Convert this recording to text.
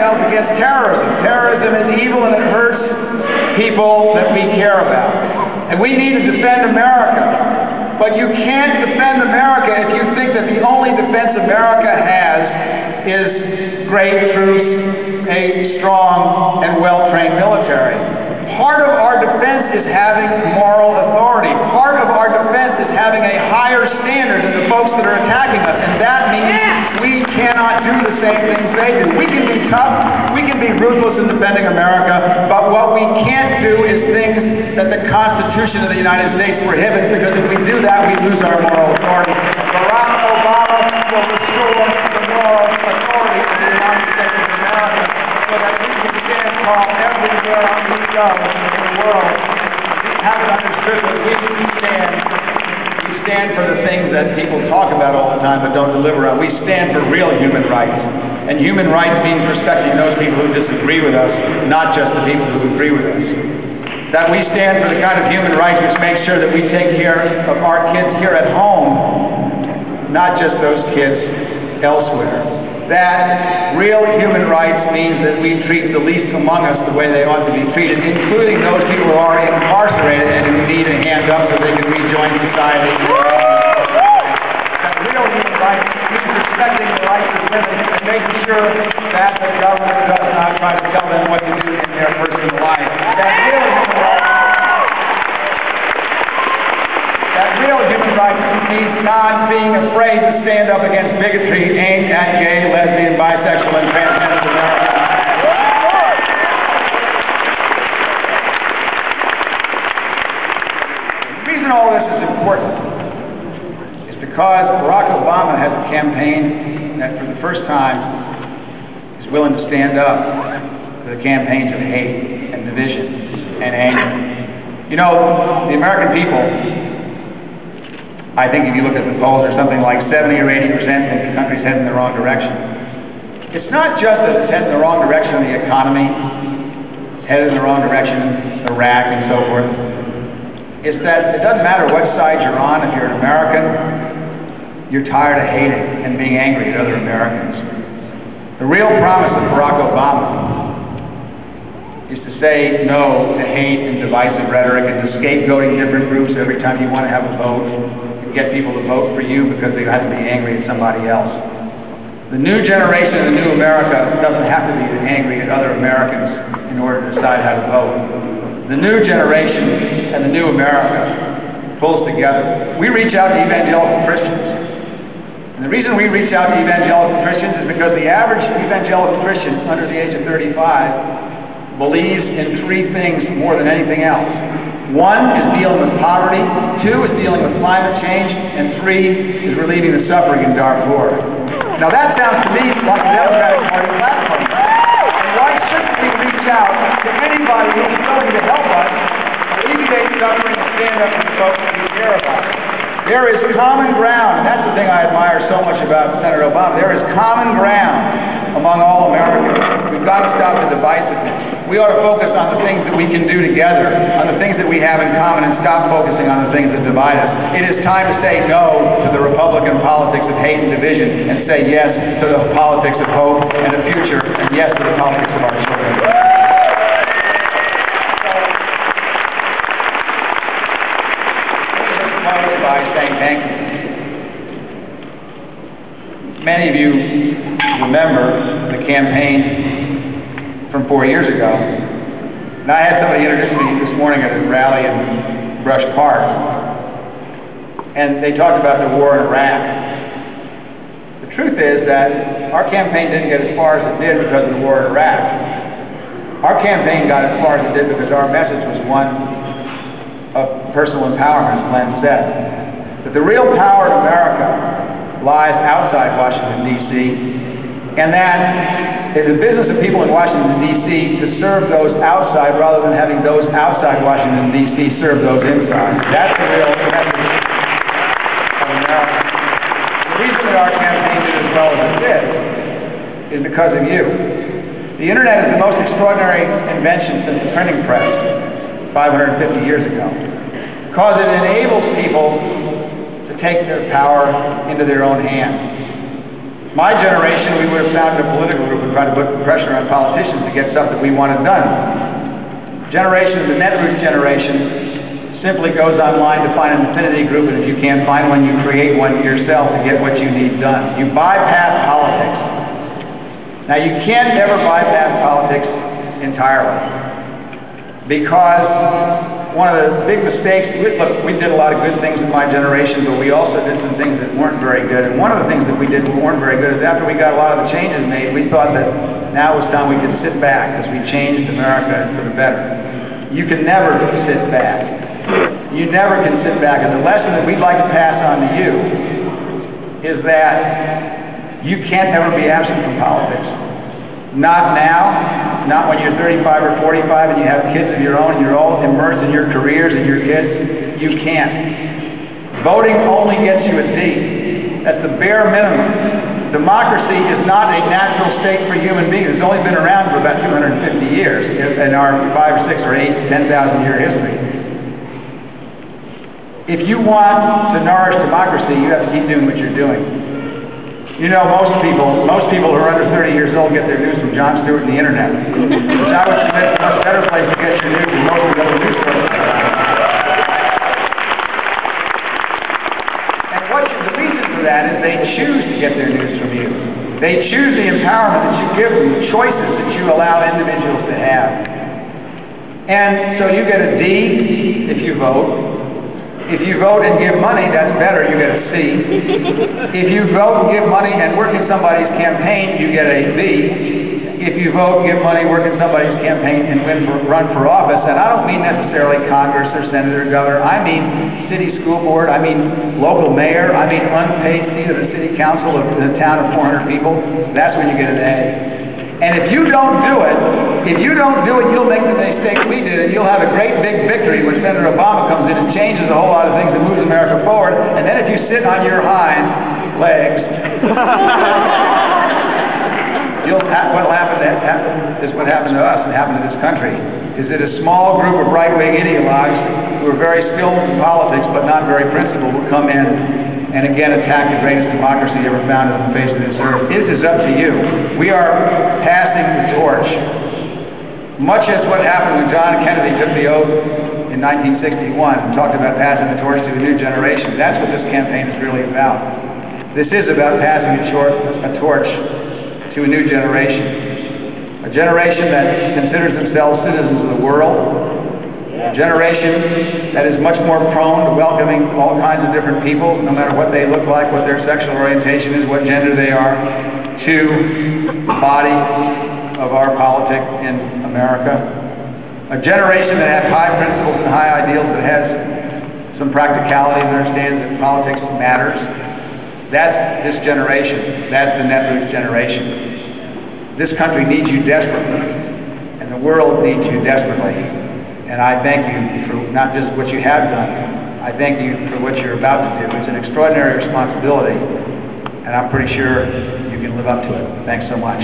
ourselves against terrorism. Terrorism is evil and it hurts people that we care about. And we need to defend America. But you can't defend America if you think that the only defense America has is great troops, a strong and well-trained military. Part of our defense is having moral authority. Part of our defense is having a higher standard than the folks that are attacking us. And that means we cannot do the same things they do. We can be tough, we can be ruthless in defending America, but what we can't do is things that the Constitution of the United States prohibits, because if we do that, we lose our moral authority. Barack Obama will restore the moral authority of the United States of America so that we can stand tall everywhere we go in the world. We haven't understood that we stand for the things that people talk about all the time but don't deliver on. We stand for real human rights. And human rights means respecting those people who disagree with us, not just the people who agree with us. That we stand for the kind of human rights which makes sure that we take care of our kids here at home, not just those kids elsewhere. That real human rights means that we treat the least among us the way they ought to be treated, including those people who are incarcerated and who need a hand up so they can rejoin society. That real human rights means respecting the rights of women and making sure that the government does not try to tell them what to do in their personal life. That real human rights means not being afraid to stand up against bigotry aimed at gay, lesbian, bisexual, and transgender Americans. The reason all this is important is because Barack Obama has a campaign that, for the first time, is willing to stand up to the campaigns of hate and division and anger. You know, the American people, I think if you look at the polls, there's something like 70 or 80% think the country's heading in the wrong direction. It's not just that it's heading in the wrong direction in the economy, it's headed in the wrong direction in Iraq and so forth. It's that it doesn't matter what side you're on. If you're an American, you're tired of hating and being angry at other Americans. The real promise of Barack Obama is to say no to hate and divisive rhetoric and to scapegoating different groups every time you want to have a vote. Get people to vote for you because they have to be angry at somebody else. The new generation of the new America doesn't have to be angry at other Americans in order to decide how to vote. The new generation and the new America pulls together. We reach out to evangelical Christians. And the reason we reach out to evangelical Christians is because the average evangelical Christian under the age of 35 believes in three things more than anything else. One is dealing with poverty, two is dealing with climate change, and three is relieving the suffering in Darfur. Now that sounds to me like the Democratic Party platform. And why shouldn't we reach out to anybody who's willing to help us alleviate suffering and stand up for the folks that we care about? There is common ground, and that's the thing I admire so much about Senator Obama. There is common ground among all Americans. We've got to stop the divisiveness. We ought to focus on the things that we can do together, on the things that we have in common, and stop focusing on the things that divide us. It is time to say no to the Republican politics of hate and division, and say yes to the politics of hope and the future, and yes to the politics of our children. By saying thank you. Many of you remember the campaign from 4 years ago. And I had somebody introduce me this morning at a rally in Brush Park. And they talked about the war in Iraq. The truth is that our campaign didn't get as far as it did because of the war in Iraq. Our campaign got as far as it did because our message was one of personal empowerment, as Glenn said. But the real power in America lies outside Washington, D.C., and that is the business of people in Washington, D.C. to serve those outside rather than having those outside Washington, D.C. serve those inside. That's the real message of America. The reason that our campaign did as well as it did is because of you. The Internet is the most extraordinary invention since the printing press 550 years ago, because it enables people to take their power into their own hands. My generation, we would have founded a political group and tried to put pressure on politicians to get stuff that we wanted done. The Netroots generation simply goes online to find an affinity group, and if you can't find one, you create one yourself to get what you need done. You bypass politics. Now, you can't never bypass politics entirely, because one of the big mistakes, look, we did a lot of good things in my generation, but we also did some things that weren't very good. And one of the things that we did that weren't very good is after we got a lot of the changes made, we thought that now was time we could sit back as we changed America for the better. You can never sit back. You never can sit back. And the lesson that we'd like to pass on to you is that you can't ever be absent from politics. Not now, not when you're 35 or 45 and you have kids of your own and you're all immersed in your careers and your kids. You can't. Voting only gets you a D. That's the bare minimum. Democracy is not a natural state for human beings. It's only been around for about 250 years in our 5 or 6 or 8, 10,000 year history. If you want to nourish democracy, you have to keep doing what you're doing. You know, most people who are under 30 years old get their news from Jon Stewart and the internet. Which I would submit is a much better place to get your news than most of the other news sources. And the reason for that is they choose to get their news from you. They choose the empowerment that you give them, the choices that you allow individuals to have. And so you get a D if you vote. If you vote and give money, that's better, you get a C. If you vote and give money and work in somebody's campaign, you get a B. If you vote, give money, work in somebody's campaign, and run for office, and I don't mean necessarily Congress or Senator or Governor, I mean city school board, I mean local mayor, I mean unpaid seat of the city council of the town of 400 people, that's when you get an A. And if you don't do it, you'll make the mistake we did, and you'll have a great big victory when Senator Obama comes in and changes a whole lot of things and moves America forward. And then if you sit on your hind legs, what'll happen is what happened to us and happened to this country, is that a small group of right-wing ideologues who are very skilled in politics but not very principled will come in and again attack the greatest democracy ever founded on the face of this earth. It is up to you. We are passing the torch. Much as what happened when John Kennedy took the oath in 1961 and talked about passing the torch to a new generation. That's what this campaign is really about. This is about passing a torch to a new generation. A generation that considers themselves citizens of the world. A generation that is much more prone to welcoming all kinds of different people, no matter what they look like, what their sexual orientation is, what gender they are, to the body of our politics in America. A generation that has high principles and high ideals, that has some practicality and understands that politics matters. That's this generation. That's the Netroots generation. This country needs you desperately, and the world needs you desperately. And I thank you for not just what you have done, I thank you for what you're about to do. It's an extraordinary responsibility, and I'm pretty sure you can live up to it. Thanks so much.